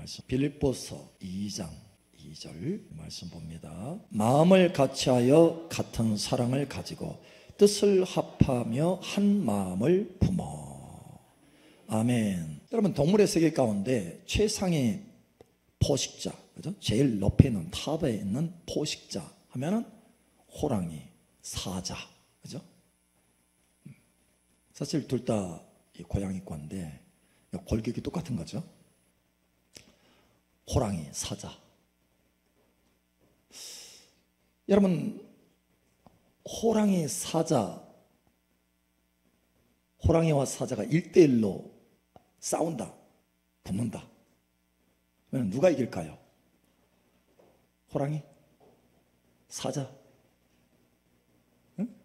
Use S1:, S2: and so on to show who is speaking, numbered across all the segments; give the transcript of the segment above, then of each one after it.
S1: 말씀, 빌립보서 2장 2절 말씀 봅니다. 마음을 같이하여 같은 사랑을 가지고 뜻을 합하며 한 마음을 품어. 아멘. 여러분, 동물의 세계 가운데 최상의 포식자, 그죠? 제일 높에 있는 탑에 있는 포식자 하면은 호랑이, 사자, 그죠? 사실 둘 다 고양이과인데 골격이 똑같은 거죠. 호랑이, 사자. 여러분, 호랑이, 사자, 호랑이와 사자가 1대1로 싸운다, 붙는다. 그러면 누가 이길까요? 호랑이? 사자? 응?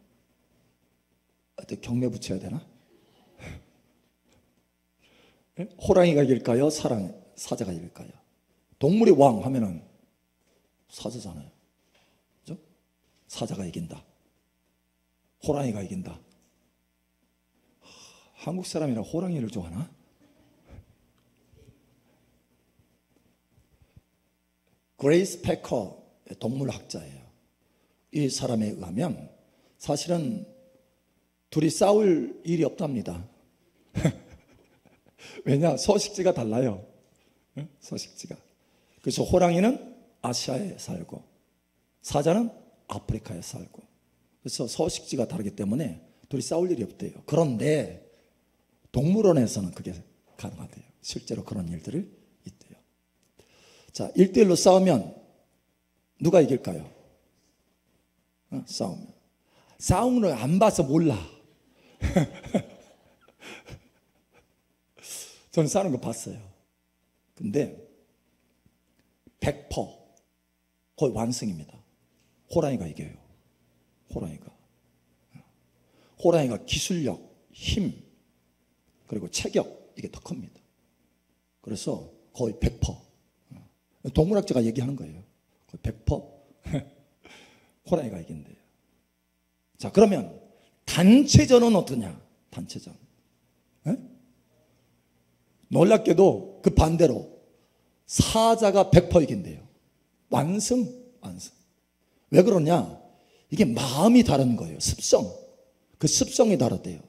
S1: 어떻게 경매 붙여야 되나? 호랑이가 이길까요? 사자가 이길까요? 동물의 왕 하면은 사자잖아요. 그죠? 사자가 이긴다. 호랑이가 이긴다. 한국 사람이라 호랑이를 좋아하나? 그레이스 패커 동물학자예요. 이 사람에 의하면 사실은 둘이 싸울 일이 없답니다. 왜냐? 서식지가 달라요. 서식지가. 그래서 호랑이는 아시아에 살고 사자는 아프리카에 살고, 그래서 서식지가 다르기 때문에 둘이 싸울 일이 없대요. 그런데 동물원에서는 그게 가능하대요. 실제로 그런 일들이 있대요. 자, 1대1로 싸우면 누가 이길까요? 싸움을 안 봐서 몰라. 저는 싸우는 거 봤어요. 근데 100% 거의 완승입니다. 호랑이가 이겨요. 호랑이가 기술력, 힘, 그리고 체격, 이게 더 큽니다. 그래서 거의 100%. 동물학자가 얘기하는 거예요. 거의 100% 호랑이가 이긴대요. 자, 그러면 단체전은 어떠냐? 단체전. 놀랍게도 그 반대로 사자가 100% 이긴대요. 완승. 왜 그러냐? 이게 마음이 다른 거예요. 습성. 그 습성이 다르대요.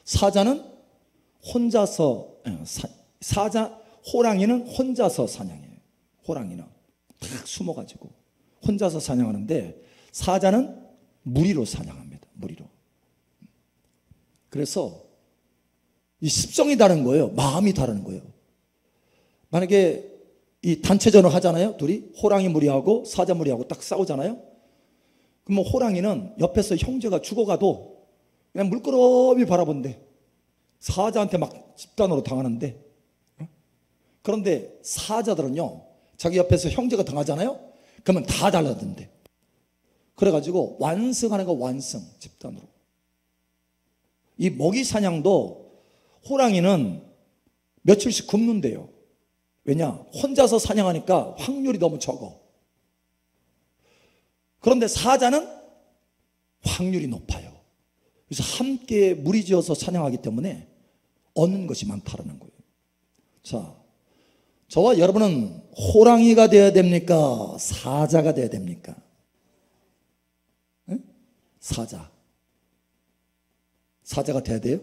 S1: 사자는 혼자서, 호랑이는 혼자서 사냥해요. 호랑이는 탁 숨어가지고 혼자서 사냥하는데, 사자는 무리로 사냥합니다. 무리로. 그래서 이 습성이 다른 거예요. 마음이 다른 거예요. 만약에 이 단체전을 하잖아요. 둘이 호랑이 무리하고 사자 무리하고 딱 싸우잖아요. 그러면 호랑이는 옆에서 형제가 죽어가도 그냥 물끄러미 바라본대. 사자한테 막 집단으로 당하는데, 그런데 사자들은요, 자기 옆에서 형제가 당하잖아요. 그러면 다 달라든대. 그래가지고 완승하는 거, 완승, 집단으로. 이 먹이 사냥도 호랑이는 며칠씩 굶는데요. 왜냐? 혼자서 사냥하니까 확률이 너무 적어. 그런데 사자는 확률이 높아요. 그래서 함께 무리지어서 사냥하기 때문에 얻는 것이 많다는 거예요. 자, 저와 여러분은 호랑이가 되어야 됩니까? 사자가 되어야 됩니까? 네? 사자가 되어야 돼요?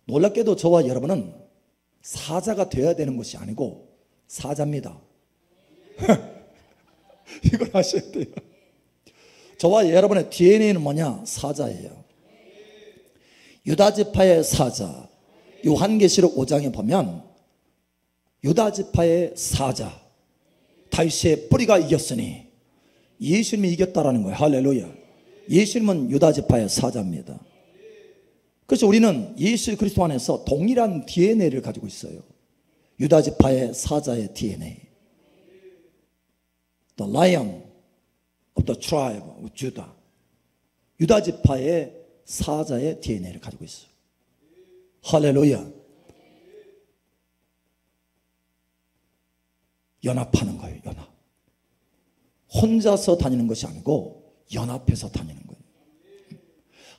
S1: 놀랍게도 저와 여러분은 사자가 되어야 되는 것이 아니고 사자입니다. 이걸 아셔야 돼요. 저와 여러분의 DNA는 뭐냐? 사자예요. 유다지파의 사자, 요한계시록 5장에 보면 유다지파의 사자, 다윗의 뿌리가 이겼으니, 예수님이 이겼다라는 거예요. 할렐루야. 예수님은 유다지파의 사자입니다. 그래서 우리는 예수 그리스도 안에서 동일한 DNA를 가지고 있어요. 유다지파의 사자의 DNA. The Lion of the Tribe of Judah. 유다지파의 사자의 DNA를 가지고 있어요. 할렐루야. 연합하는 거예요. 연합. 혼자서 다니는 것이 아니고 연합해서 다니는 거예요.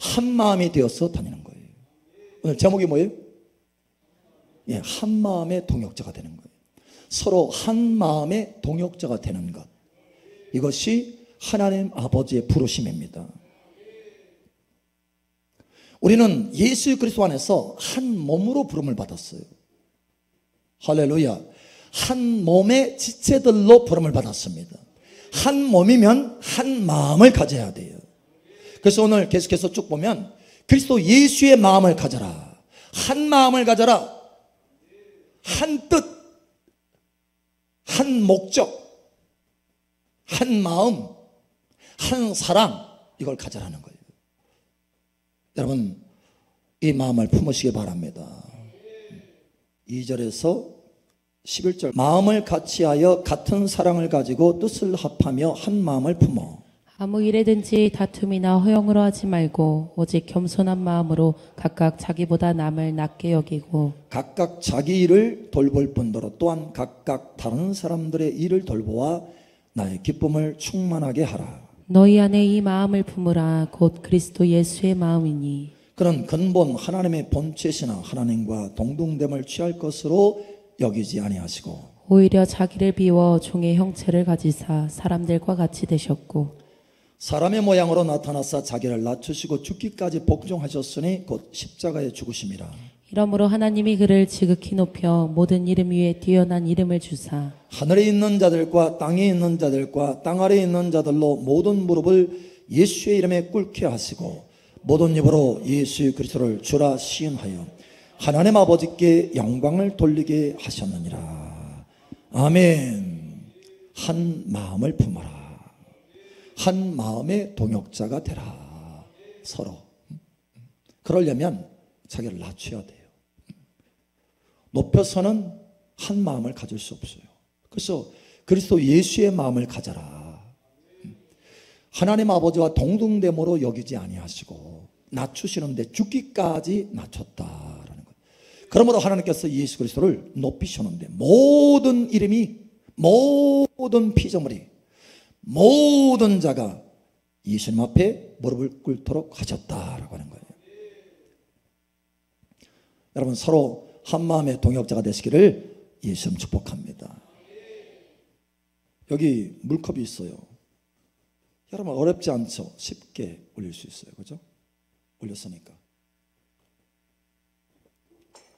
S1: 한 마음이 되어서 다니는 거예요. 오늘 제목이 뭐예요? 예, 한 마음의 동역자가 되는 거예요. 서로 한 마음의 동역자가 되는 것. 이것이 하나님 아버지의 부르심입니다. 우리는 예수 그리스도 안에서 한 몸으로 부름을 받았어요. 할렐루야. 한 몸의 지체들로 부름을 받았습니다. 한 몸이면 한 마음을 가져야 돼요. 그래서 오늘 계속해서 쭉 보면 그리스도 예수의 마음을 가져라. 한 마음을 가져라. 한 뜻, 한 목적, 한 마음, 한 사랑, 이걸 가져라는 거예요. 여러분, 이 마음을 품으시기 바랍니다. 2절에서 11절, 마음을 같이하여 같은 사랑을 가지고 뜻을 합하며 한 마음을 품어
S2: 아무 일에든지 다툼이나 허용으로 하지 말고 오직 겸손한 마음으로 각각 자기보다 남을 낮게 여기고
S1: 각각 자기 일을 돌볼 뿐더러 또한 각각 다른 사람들의 일을 돌보아 나의 기쁨을 충만하게 하라.
S2: 너희 안에 이 마음을 품으라. 곧 그리스도 예수의 마음이니
S1: 그런 근본 하나님의 본체시나 하나님과 동등됨을 취할 것으로 여기지 아니하시고
S2: 오히려 자기를 비워 종의 형체를 가지사 사람들과 같이 되셨고
S1: 사람의 모양으로 나타나사 자기를 낮추시고 죽기까지 복종하셨으니 곧 십자가에 죽으심이라.
S2: 이러므로 하나님이 그를 지극히 높여 모든 이름 위에 뛰어난 이름을 주사
S1: 하늘에 있는 자들과 땅에 있는 자들과 땅 아래에 있는 자들로 모든 무릎을 예수의 이름에 꿇게 하시고 모든 입으로 예수 그리스도를 주라 시인하여 하나님 아버지께 영광을 돌리게 하셨느니라. 아멘. 한 마음을 품어라. 한 마음의 동역자가 되라. 서로. 그러려면 자기를 낮춰야 돼요. 높여서는 한 마음을 가질 수 없어요. 그래서 그리스도 예수의 마음을 가져라. 하나님 아버지와 동등됨으로 여기지 아니하시고 낮추시는데 죽기까지 낮췄다라는 거예요. 그러므로 하나님께서 예수 그리스도를 높이셨는데 모든 이름이, 모든 피조물이, 모든 자가 예수님 앞에 무릎을 꿇도록 하셨다라고 하는 거예요. 여러분, 서로 한 마음의 동역자가 되시기를 예수님 축복합니다. 여기 물컵이 있어요. 여러분, 어렵지 않죠? 쉽게 올릴 수 있어요. 그죠? 올렸으니까.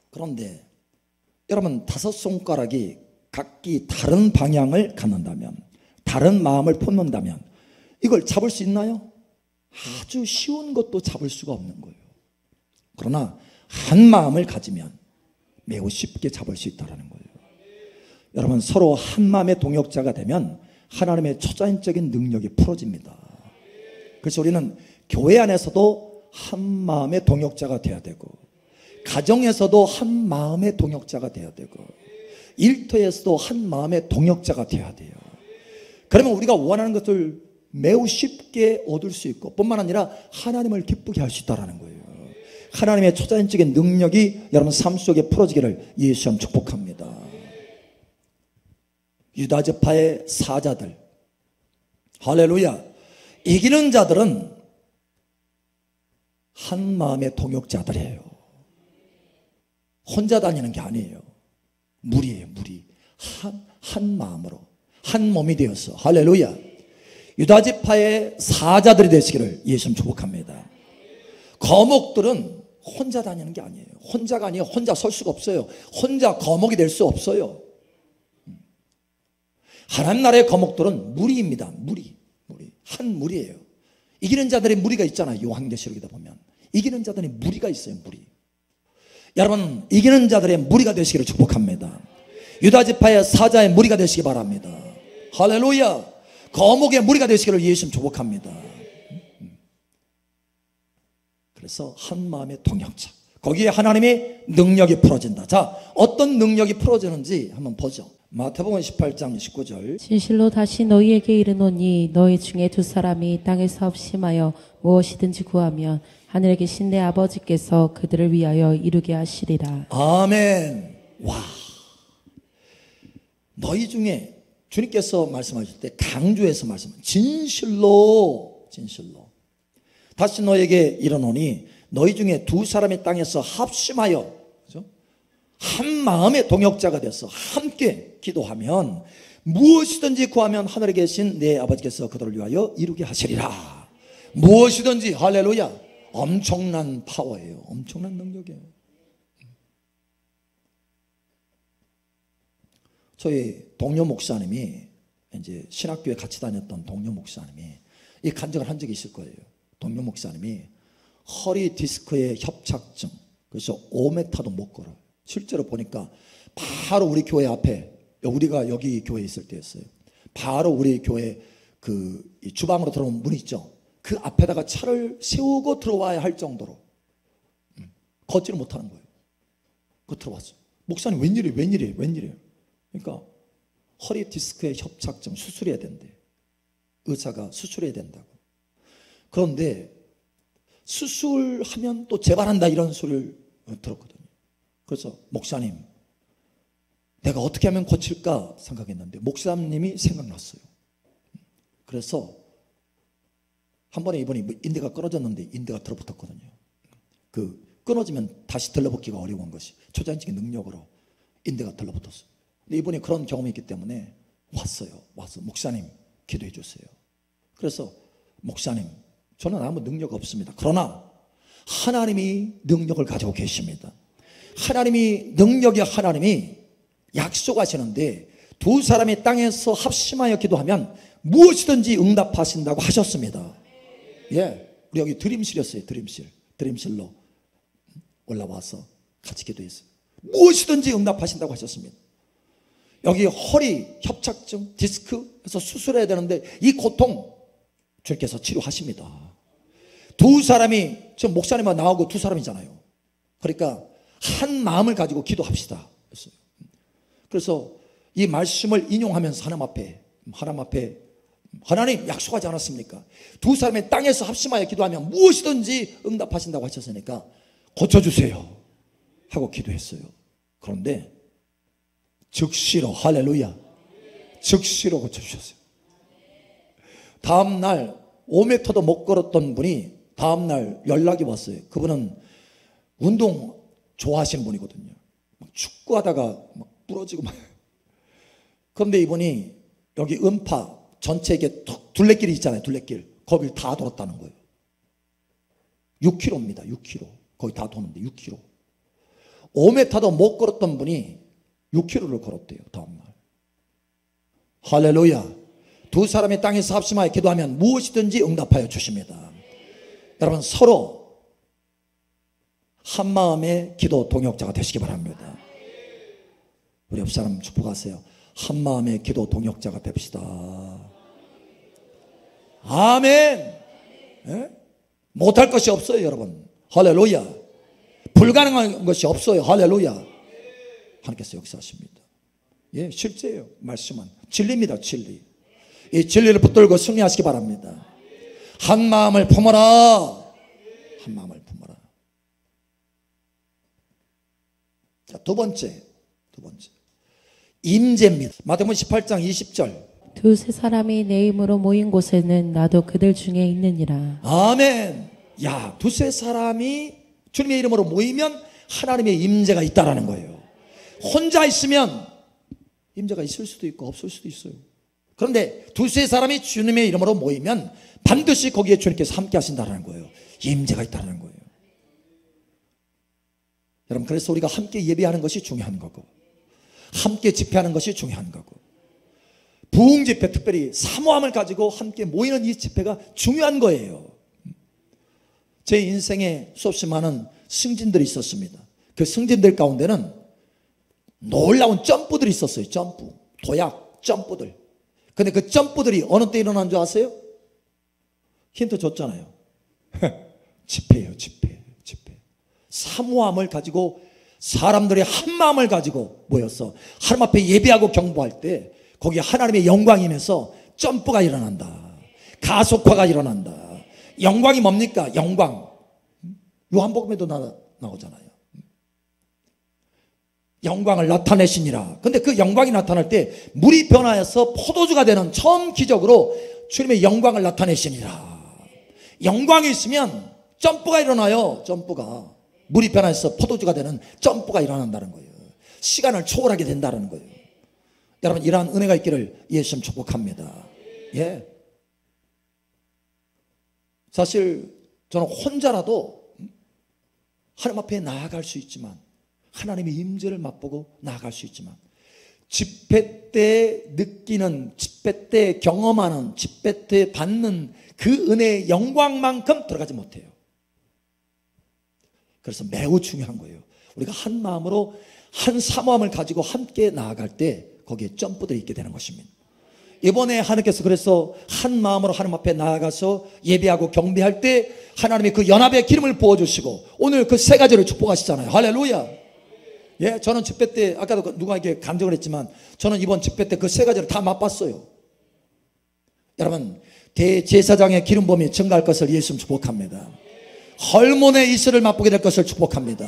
S1: 그런데 여러분, 5손가락이 각기 다른 방향을 갖는다면, 다른 마음을 품는다면 이걸 잡을 수 있나요? 아주 쉬운 것도 잡을 수가 없는 거예요. 그러나 한 마음을 가지면 매우 쉽게 잡을 수 있다는 거예요. 여러분, 서로 한 마음의 동역자가 되면 하나님의 초자연적인 능력이 풀어집니다. 그래서 우리는 교회 안에서도 한 마음의 동역자가 되어야 되고, 가정에서도 한 마음의 동역자가 되어야 되고, 일터에서도 한 마음의 동역자가 되어야 돼요. 그러면 우리가 원하는 것을 매우 쉽게 얻을 수 있고, 뿐만 아니라 하나님을 기쁘게 할 수 있다는 거예요. 하나님의 초자연적인 능력이 여러분 삶 속에 풀어지기를 예수님 축복합니다. 유다지파의 사자들, 할렐루야. 이기는 자들은 한 마음의 동역자들이에요. 혼자 다니는 게 아니에요. 무리예요, 무리. 한 마음으로, 한 몸이 되어서, 할렐루야. 유다지파의 사자들이 되시기를 예수님 축복합니다. 거목들은 혼자 다니는 게 아니에요. 혼자가 아니에요. 혼자 설 수가 없어요. 혼자 거목이 될 수 없어요. 하나님 나라의 거목들은 무리입니다. 무리. 한 무리예요. 이기는 자들의 무리가 있잖아요. 요한계시록에다 보면 이기는 자들의 무리가 있어요. 무리. 여러분, 이기는 자들의 무리가 되시기를 축복합니다. 유다지파의 사자의 무리가 되시기 바랍니다. 할렐루야. 거목의 무리가 되시기를 예수님 축복합니다. 그래서 한 마음의 동역자, 거기에 하나님의 능력이 풀어진다. 자, 어떤 능력이 풀어지는지 한번 보죠. 마태복음 18장 19절.
S2: 진실로 다시 너희에게 이르노니 너희 중에 두 사람이 땅에서 합심하여 무엇이든지 구하면 하늘에 계신 내 아버지께서 그들을 위하여 이루게 하시리라.
S1: 아멘. 와, 너희 중에 주님께서 말씀하실 때 강조해서 말씀하신 진실로 다시 너에게 이르노니 너희 중에 두 사람이 땅에서 합심하여, 그죠? 한 마음의 동역자가 돼서 함께 기도하면 무엇이든지 구하면 하늘에 계신 내 아버지께서 그들을 위하여 이루게 하시리라. 무엇이든지. 할렐루야. 엄청난 파워예요. 엄청난 능력이에요. 저희 동료 목사님이, 이제 신학교에 같이 다녔던 동료 목사님이 이 간증을 한 적이 있을 거예요. 동료 목사님이 허리 디스크의 협착증, 그래서 5m도 못 걸어요. 실제로 보니까 바로 우리 교회 앞에, 우리가 여기 교회에 있을 때였어요. 바로 우리 교회 이 주방으로 들어오는 문 있죠. 그 앞에다가 차를 세우고 들어와야 할 정도로 걷지를 못하는 거예요. 그 들어왔어요. 목사님 웬일이에요. 그러니까 허리 디스크의 협착증 수술해야 된대. 의사가 수술해야 된다고. 그런데 수술하면 또 재발한다 이런 소리를 들었거든요. 그래서 목사님, 내가 어떻게 하면 고칠까 생각했는데 목사님이 생각났어요. 그래서 한 번에 이번에 인대가 끊어졌는데 인대가 들어붙었거든요. 끊어지면 다시 들러붙기가 어려운 것이 초자연적인 능력으로 인대가 들러붙었어요. 근데 이번에 그런 경험이 있기 때문에 와서 목사님 기도해 주세요. 그래서 목사님, 저는 아무 능력 없습니다. 그러나 하나님이 능력을 가지고 계십니다. 하나님이 약속하시는데 두 사람이 땅에서 합심하여 기도하면 무엇이든지 응답하신다고 하셨습니다. 예, 우리 여기 드림실이었어요. 드림실로 올라와서 같이 기도했어요. 무엇이든지 응답하신다고 하셨습니다. 여기 허리 협착증, 디스크에서 수술해야 되는데 이 고통 주님께서 치료하십니다. 두 사람이, 지금 목사님만 나오고 두 사람이잖아요. 그러니까 한 마음을 가지고 기도합시다. 그래서 이 말씀을 인용하면서 하나님 앞에 하나님 약속하지 않았습니까? 두 사람이 땅에서 합심하여 기도하면 무엇이든지 응답하신다고 하셨으니까 고쳐주세요 하고 기도했어요. 그런데 즉시로, 할렐루야, 즉시로 고쳐주셨어요. 다음날 5m도 못 걸었던 분이 다음날 연락이 왔어요. 그분은 운동 좋아하시는 분이거든요. 막 축구하다가 막 부러지고 막. 그런데 이분이 여기 음파 전체 이게 둘레길이 있잖아요. 둘레길. 거길 다 돌았다는 거예요. 6km입니다. 6km. 거기 다 도는데 6km. 5m도 못 걸었던 분이 6km를 걸었대요. 다음날. 할렐루야. 두 사람이 땅에서 합심하여 기도하면 무엇이든지 응답하여 주십니다. 여러분, 서로 한마음의 기도 동역자가 되시기 바랍니다. 우리 옆 사람 축복하세요. 한마음의 기도 동역자가 됩시다. 아멘. 예? 못할 것이 없어요, 여러분. 할렐루야. 불가능한 것이 없어요. 할렐루야. 하나님께서 역사하십니다. 예, 실제예요. 말씀은 진리입니다. 진리. 이 진리를 붙들고 승리하시기 바랍니다. 한 마음을 품어라. 한 마음을 품어라. 자, 두 번째 임재입니다. 마태복음 18장 20절.
S2: 두세 사람이 내 이름으로 모인 곳에는 나도 그들 중에 있느니라.
S1: 아멘. 야, 두세 사람이 주님의 이름으로 모이면 하나님의 임재가 있다라는 거예요. 혼자 있으면 임재가 있을 수도 있고 없을 수도 있어요. 그런데 두세 사람이 주님의 이름으로 모이면 반드시 거기에 주님께서 함께 하신다는 거예요. 임재가 있다는 거예요. 여러분, 그래서 우리가 함께 예배하는 것이 중요한 거고, 함께 집회하는 것이 중요한 거고, 부흥 집회, 특별히 사모함을 가지고 함께 모이는 이 집회가 중요한 거예요. 제 인생에 수없이 많은 승진들이 있었습니다. 그 승진들 가운데는 놀라운 점프들이 있었어요. 점프, 도약, 점프들. 근데 그 점프들이 어느 때 일어난 줄 아세요? 힌트 줬잖아요. 집회예요. 집회. 사모함을 가지고 사람들이 한 마음을 가지고 모여서 하나님 앞에 예배하고 경배할 때 거기에 하나님의 영광이 임해서 점프가 일어난다. 가속화가 일어난다. 영광이 뭡니까? 영광. 요한복음에도 나오잖아요. 영광을 나타내시니라. 근데 그 영광이 나타날 때 물이 변화해서 포도주가 되는 처음 기적으로 주님의 영광을 나타내시니라. 영광이 있으면 점프가 일어나요. 점프가. 물이 변화해서 포도주가 되는 점프가 일어난다는 거예요. 시간을 초월하게 된다는 거예요. 여러분, 이러한 은혜가 있기를 예수님 축복합니다. 예. 사실 저는 혼자라도 하나님 앞에 나아갈 수 있지만, 하나님의 임재를 맛보고 나아갈 수 있지만, 집회 때 느끼는, 집회 때 경험하는, 집회 때 받는 그 은혜의 영광만큼 들어가지 못해요. 그래서 매우 중요한 거예요. 우리가 한 마음으로, 한 사모함을 가지고 함께 나아갈 때 거기에 점프들이 있게 되는 것입니다. 이번에 하나님께서 그래서 한 마음으로 하나님 앞에 나아가서 예배하고 경배할 때 하나님이 그 연합의 기름을 부어주시고 오늘 그 세 가지를 축복하시잖아요. 할렐루야. 예, 저는 집회 때, 아까도 누가 이렇게 간증을 했지만, 저는 이번 집회 때 그 세 가지를 다 맛봤어요. 여러분, 대제사장의 기름 부음이 증가할 것을 예수님 축복합니다. 헐몬의 이슬을 맛보게 될 것을 축복합니다.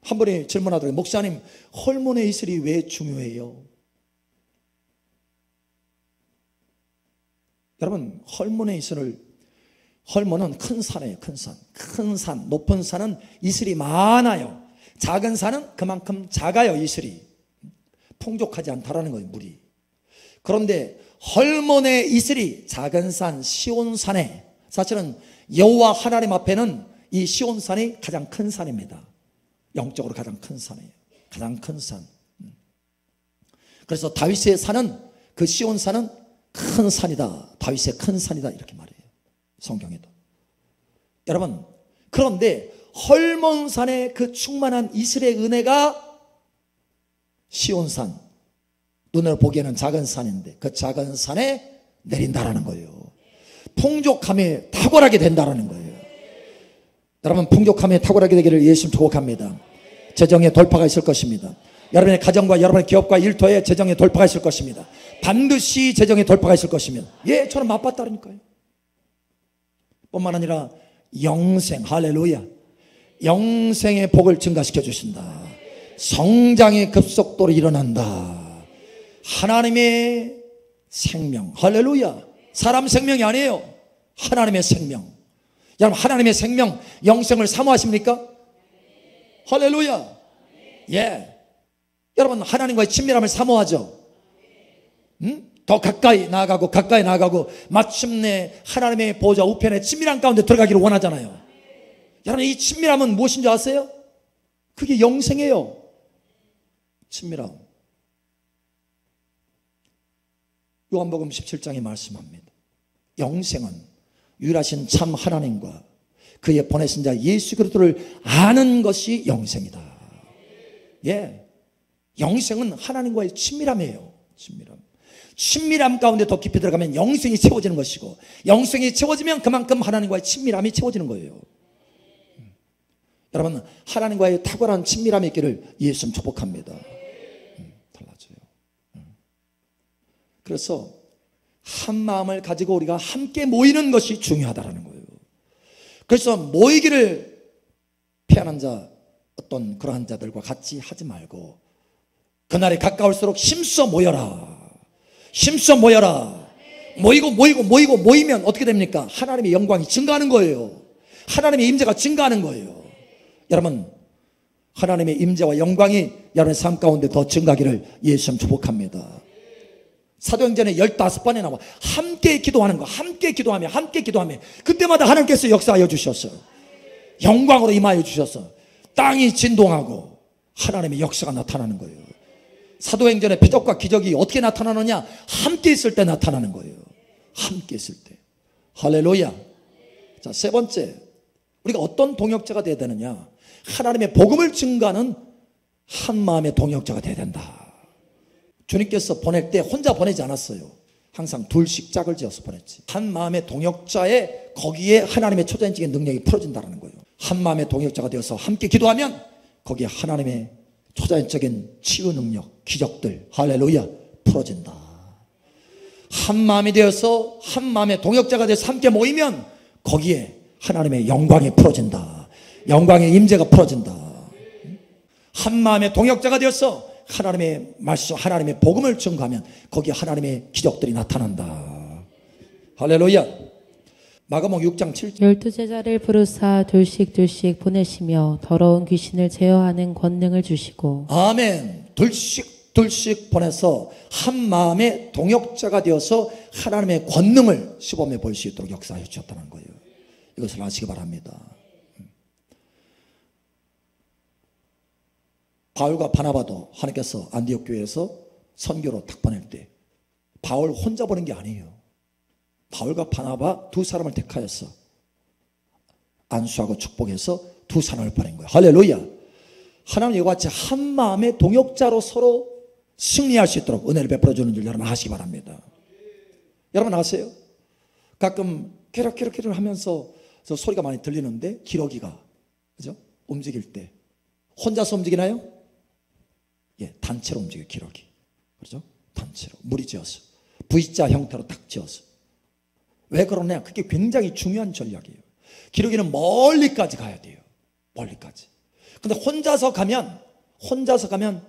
S1: 한 분이 질문하더라고요. 목사님, 헐몬의 이슬이 왜 중요해요? 여러분, 헐몬의 이슬을, 헐몬은 큰 산이에요. 큰 산. 큰 산, 높은 산은 이슬이 많아요. 작은 산은 그만큼 작아요. 이슬이 풍족하지 않다라는 거예요. 물이. 그런데 헐몬의 이슬이 작은 산 시온산에, 사실은 여호와 하나님 앞에는 이 시온산이 가장 큰 산입니다. 영적으로 가장 큰 산이에요. 가장 큰 산. 그래서 다윗의 산은, 그 시온산은 큰 산이다. 다윗의 큰 산이다. 이렇게 말해요. 성경에도. 여러분, 그런데 헐몬산의 그 충만한 이슬의 은혜가 시온산, 눈으로 보기에는 작은 산인데 그 작은 산에 내린다라는 거예요. 풍족함에 탁월하게 된다라는 거예요. 여러분, 풍족함에 탁월하게 되기를 예수님 축복합니다. 재정의 돌파가 있을 것입니다. 여러분의 가정과 여러분의 기업과 일터에 재정의 돌파가 있을 것입니다. 반드시 재정의 돌파가 있을 것입니다. 예, 저는 맛봤다니까요. 뿐만 아니라 영생, 할렐루야, 영생의 복을 증가시켜 주신다. 성장의 급속도로 일어난다. 하나님의 생명, 할렐루야. 사람 생명이 아니에요. 하나님의 생명. 여러분, 하나님의 생명, 영생을 사모하십니까? 할렐루야. 예. 여러분, 하나님과의 친밀함을 사모하죠. 더 가까이 나아가고 마침내 하나님의 보좌 우편에 친밀한 가운데 들어가기를 원하잖아요. 여러분, 이 친밀함은 무엇인 줄 아세요? 그게 영생이에요. 친밀함. 요한복음 17장에 말씀합니다. 영생은 유일하신 참 하나님과 그의 보내신 자 예수 그리스도를 아는 것이 영생이다. 예, 영생은 하나님과의 친밀함이에요. 친밀함 가운데 더 깊이 들어가면 영생이 채워지는 것이고, 영생이 채워지면 그만큼 하나님과의 친밀함이 채워지는 거예요. 여러분, 하나님과의 탁월한 친밀함이 있기를 예수님 축복합니다. 달라져요. 그래서 한 마음을 가지고 우리가 함께 모이는 것이 중요하다는 거예요. 그래서 모이기를 피하는 자, 어떤 그러한 자들과 같이 하지 말고 그날이 가까울수록 힘써 모여라. 힘써 모여라. 모이면 어떻게 됩니까? 하나님의 영광이 증가하는 거예요. 하나님의 임재가 증가하는 거예요. 여러분, 하나님의 임재와 영광이 여러분의 삶 가운데 더 증가하기를 예수님 축복합니다. 사도행전에 15번에 나와 함께 기도하는 거, 함께 기도하며 그때마다 하나님께서 역사하여 주셨어요. 영광으로 임하여 주셔서 땅이 진동하고 하나님의 역사가 나타나는 거예요. 사도행전의 표적과 기적이 어떻게 나타나느냐? 함께 있을 때 나타나는 거예요. 함께 있을 때. 할렐루야. 자, 세 번째, 우리가 어떤 동역자가 되어야 되느냐? 하나님의 복음을 증가하는 한 마음의 동역자가 되어야 된다. 주님께서 보낼 때 혼자 보내지 않았어요. 항상 둘씩 짝을 지어서 보냈지. 한 마음의 동역자에 거기에 하나님의 초자연적인 능력이 풀어진다는 거예요. 한 마음의 동역자가 되어서 함께 기도하면 거기에 하나님의 초자연적인 치유 능력, 기적들, 할렐루야, 풀어진다. 한 마음이 되어서 한 마음의 동역자가 돼서 함께 모이면 거기에 하나님의 영광이 풀어진다. 영광의 임재가 풀어진다. 한 마음의 동역자가 되어서 하나님의 말씀, 하나님의 복음을 증거하면 거기에 하나님의 기적들이 나타난다. 할렐루야. 마가복음 6장 7절.
S2: 12제자를 부르사 둘씩 보내시며 더러운 귀신을 제어하는 권능을 주시고.
S1: 아멘. 둘씩 보내서 한 마음의 동역자가 되어서 하나님의 권능을 시범해 볼 수 있도록 역사해 주셨다는 거예요. 이것을 아시기 바랍니다. 바울과 바나바도 하나님께서 안디옥 교회에서 선교로 딱 보낼 때 바울 혼자 보낸 게 아니에요. 바울과 바나바 두 사람을 택하여서 안수하고 축복해서 두 사람을 보낸 거예요. 할렐루야. 하나님 이와 같이 한 마음의 동역자로 서로 승리할 수 있도록 은혜를 베풀어 주는 줄 여러분 아시기 바랍니다. 여러분 아세요? 가끔 키럭키럭키럭 하면서 저 소리가 많이 들리는데 기러기가 그죠? 움직일 때 혼자서 움직이나요? 예, 단체로 움직여요. 기러기. 그렇죠? 단체로 무리 지어서 V자 형태로 딱 지어서. 왜 그러냐? 그게 굉장히 중요한 전략이에요. 기러기는 멀리까지 가야 돼요. 멀리까지. 근데 혼자서 가면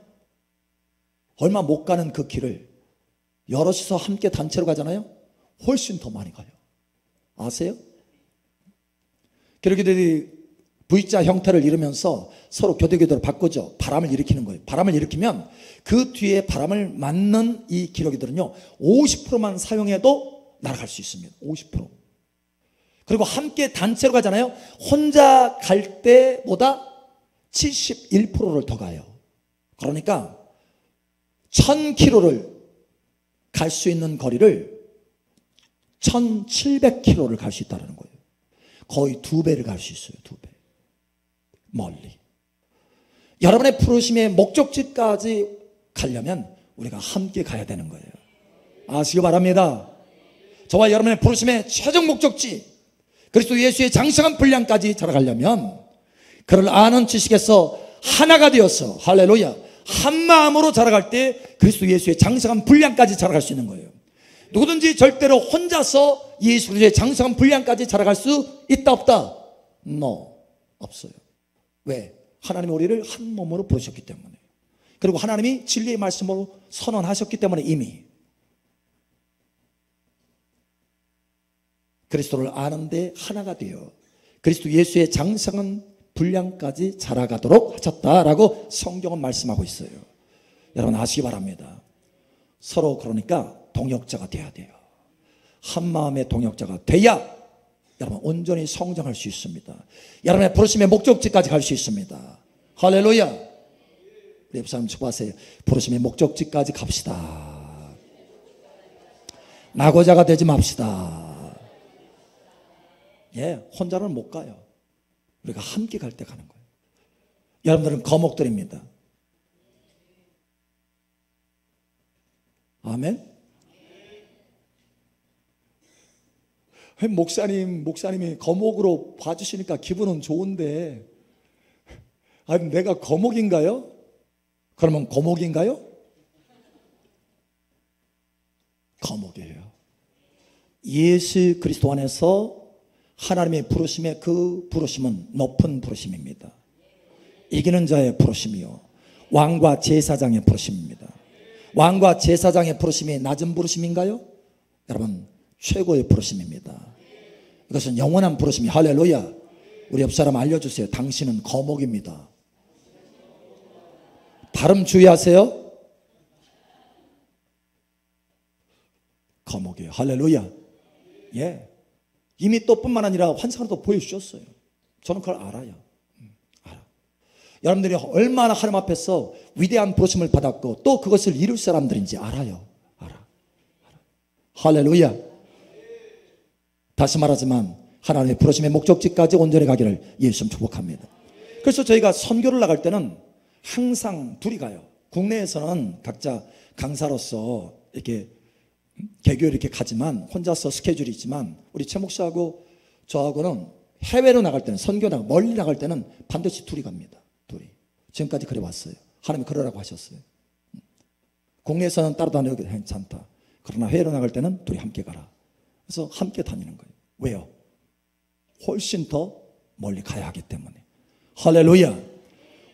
S1: 얼마 못 가는 그 길을 여럿이서 함께 단체로 가잖아요. 훨씬 더 많이 가요. 아세요? 기러기들이 V자 형태를 이루면서 서로 교대교대로 바꾸죠. 바람을 일으키는 거예요. 바람을 일으키면 그 뒤에 바람을 맞는 이 기러기들은요 50%만 사용해도 날아갈 수 있습니다. 50%. 그리고 함께 단체로 가잖아요. 혼자 갈 때보다 71%를 더 가요. 그러니까 1000km를 갈 수 있는 거리를 1700km를 갈 수 있다는 거예요. 거의 2배를 갈 수 있어요. 2배. 멀리. 여러분의 부르심의 목적지까지 가려면 우리가 함께 가야 되는 거예요. 아시기 바랍니다. 저와 여러분의 부르심의 최종 목적지 그리스도 예수의 장성한 분량까지 자라가려면 그를 아는 지식에서 하나가 되어서 할렐루야 한 마음으로 자라갈 때 그리스도 예수의 장성한 분량까지 자라갈 수 있는 거예요. 누구든지 절대로 혼자서 예수의 장성한 분량까지 자라갈 수 있다 없다? No. 없어요. 왜? 하나님이 우리를 한 몸으로 부르셨기 때문에. 그리고 하나님이 진리의 말씀으로 선언하셨기 때문에 이미 그리스도를 아는데 하나가 되어 그리스도 예수의 장성한 분량까지 자라가도록 하셨다라고 성경은 말씀하고 있어요. 여러분 아시기 바랍니다. 서로 그러니까 동역자가 돼야 돼요. 한 마음의 동역자가 돼야 여러분 온전히 성장할 수 있습니다. 여러분의 부르심의 목적지까지 갈 수 있습니다. 할렐루야. 우리 옆 사람 축복하세요. 부르심의 목적지까지 갑시다. 낙오자가 되지 맙시다. 예, 혼자는 못 가요. 우리가 함께 갈 때 가는 거예요. 여러분들은 거목들입니다. 아멘. 목사님이 거목으로 봐주시니까 기분은 좋은데, 아니, 내가 거목인가요? 그러면 거목인가요? 거목이에요. 예수 그리스도 안에서 하나님의 부르심의 그 부르심은 높은 부르심입니다. 이기는 자의 부르심이요 왕과 제사장의 부르심입니다. 왕과 제사장의 부르심이 낮은 부르심인가요? 여러분 최고의 부르심입니다. 이것은 영원한 부르심이 할렐루야. 우리 옆 사람 알려주세요. 당신은 거목입니다. 발음 주의하세요. 거목이에요. 할렐루야. 예. 이미 또 뿐만 아니라 환상으로도 보여주셨어요. 저는 그걸 알아요. 알아. 여러분들이 얼마나 하나님 앞에서 위대한 부르심을 받았고 또 그것을 이룰 사람들인지 알아요. 알아. 할렐루야. 다시 말하지만 하나님의 부르심의 목적지까지 온전히 가기를 예수님 축복합니다. 그래서 저희가 선교를 나갈 때는 항상 둘이 가요. 국내에서는 각자 강사로서 이렇게 개교 이렇게 가지만 혼자서 스케줄이 있지만 우리 최 목사하고 저하고는 해외로 나갈 때는 선교 나가 멀리 나갈 때는 반드시 둘이 갑니다. 둘이. 지금까지 그래 왔어요. 하나님이 그러라고 하셨어요. 국내에서는 따로 다녀도 괜찮다. 그러나 해외로 나갈 때는 둘이 함께 가라. 그래서 함께 다니는 거예요. 왜요? 훨씬 더 멀리 가야 하기 때문에. 할렐루야.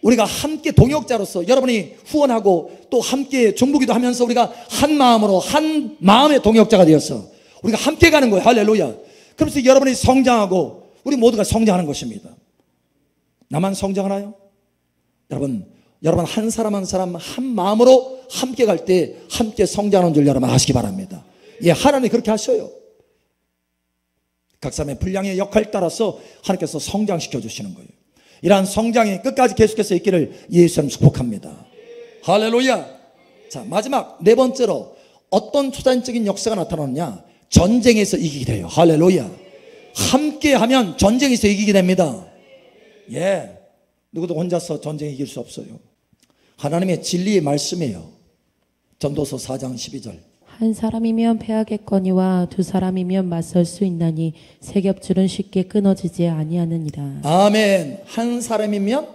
S1: 우리가 함께 동역자로서 여러분이 후원하고 또 함께 중보기도 하면서 우리가 한 마음으로 한 마음의 동역자가 되어서 우리가 함께 가는 거예요. 할렐루야. 그래서 여러분이 성장하고 우리 모두가 성장하는 것입니다. 나만 성장하나요? 여러분 한 사람 한 사람 한 마음으로 함께 갈 때 함께 성장하는 줄 여러분 아시기 바랍니다. 예, 하나님이 그렇게 하셔요. 각 사람의 분량의 역할에 따라서 하나님께서 성장시켜 주시는 거예요. 이러한 성장이 끝까지 계속해서 있기를 예수님 축복합니다. 할렐루야. 자, 마지막 네 번째로 어떤 초자연적인 역사가 나타나느냐? 전쟁에서 이기게 돼요. 할렐루야. 함께하면 전쟁에서 이기게 됩니다. 예, 누구도 혼자서 전쟁 이길 수 없어요. 하나님의 진리의 말씀이에요. 전도서 4장 12절.
S2: 한 사람이면 패하겠거니와 두 사람이면 맞설 수 있나니 세 겹줄은 쉽게 끊어지지 아니하느니라.
S1: 아멘. 한 사람이면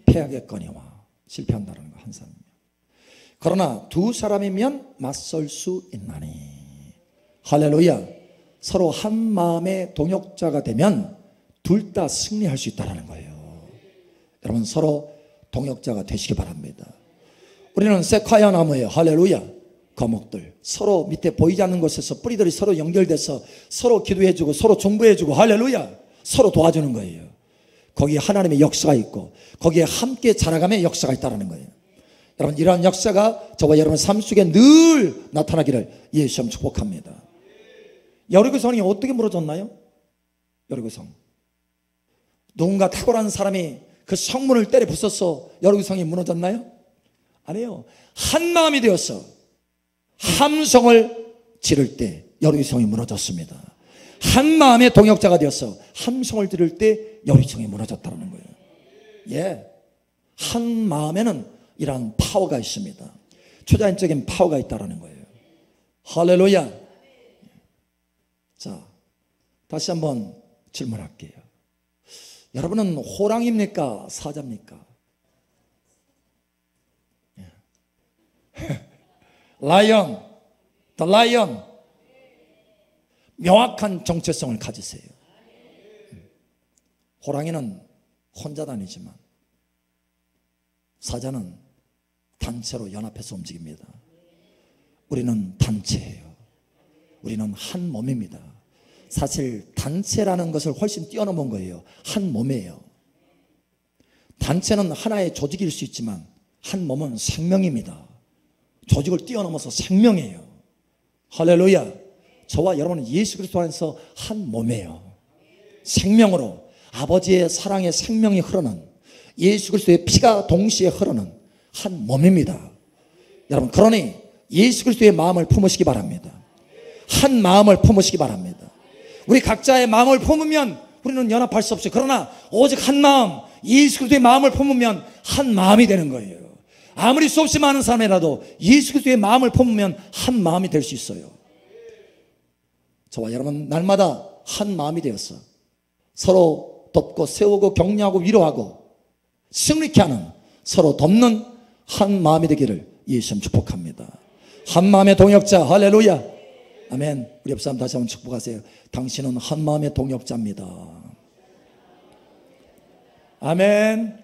S1: 패하겠거니와 실패한다는 거, 한 사람이면. 그러나 두 사람이면 맞설 수 있나니. 할렐루야. 서로 한 마음의 동역자가 되면 둘 다 승리할 수 있다는 거예요. 여러분 서로 동역자가 되시기 바랍니다. 우리는 세콰이아 나무예요. 할렐루야. 거목들 서로 밑에 보이지 않는 곳에서 뿌리들이 서로 연결돼서 서로 기도해주고 서로 중보해주고 할렐루야, 서로 도와주는 거예요. 거기에 하나님의 역사가 있고 거기에 함께 자라감의 역사가 있다는 거예요. 여러분 이러한 역사가 저와 여러분 삶 속에 늘 나타나기를 예수님 축복합니다. 여리고성이 어떻게 무너졌나요? 여리고성, 누군가 탁월한 사람이 그 성문을 때려 부숴서 여리고성이 무너졌나요? 아니에요. 한 마음이 되었어. 함성을 지를 때 여리고성이 무너졌습니다. 한 마음의 동역자가 되어서 함성을 지를 때 여리고성이 무너졌다는 거예요. 예, 한 마음에는 이러한 파워가 있습니다. 초자연적인 파워가 있다는 거예요. 할렐루야. 자, 다시 한번 질문할게요. 여러분은 호랑이입니까? 사자입니까? 라이언, the lion. 명확한 정체성을 가지세요. 호랑이는 혼자 다니지만 사자는 단체로 연합해서 움직입니다. 우리는 단체예요. 우리는 한 몸입니다. 사실 단체라는 것을 훨씬 뛰어넘은 거예요. 한 몸이에요. 단체는 하나의 조직일 수 있지만 한 몸은 생명입니다. 조직을 뛰어넘어서 생명이에요. 할렐루야. 저와 여러분은 예수 그리스도 안에서 한 몸이에요. 생명으로 아버지의 사랑의 생명이 흐르는, 예수 그리스도의 피가 동시에 흐르는 한 몸입니다. 여러분 그러니 예수 그리스도의 마음을 품으시기 바랍니다. 한 마음을 품으시기 바랍니다. 우리 각자의 마음을 품으면 우리는 연합할 수 없어요. 그러나 오직 한 마음, 예수 그리스도의 마음을 품으면 한 마음이 되는 거예요. 아무리 수없이 많은 사람이라도 예수 그리스도의 마음을 품으면 한 마음이 될 수 있어요. 저와 여러분 날마다 한 마음이 되었어. 서로 돕고 세우고 격려하고 위로하고 승리케 하는, 서로 돕는 한 마음이 되기를 예수님 축복합니다. 한 마음의 동역자. 할렐루야. 아멘. 우리 옆 사람 다시 한번 축복하세요. 당신은 한 마음의 동역자입니다. 아멘.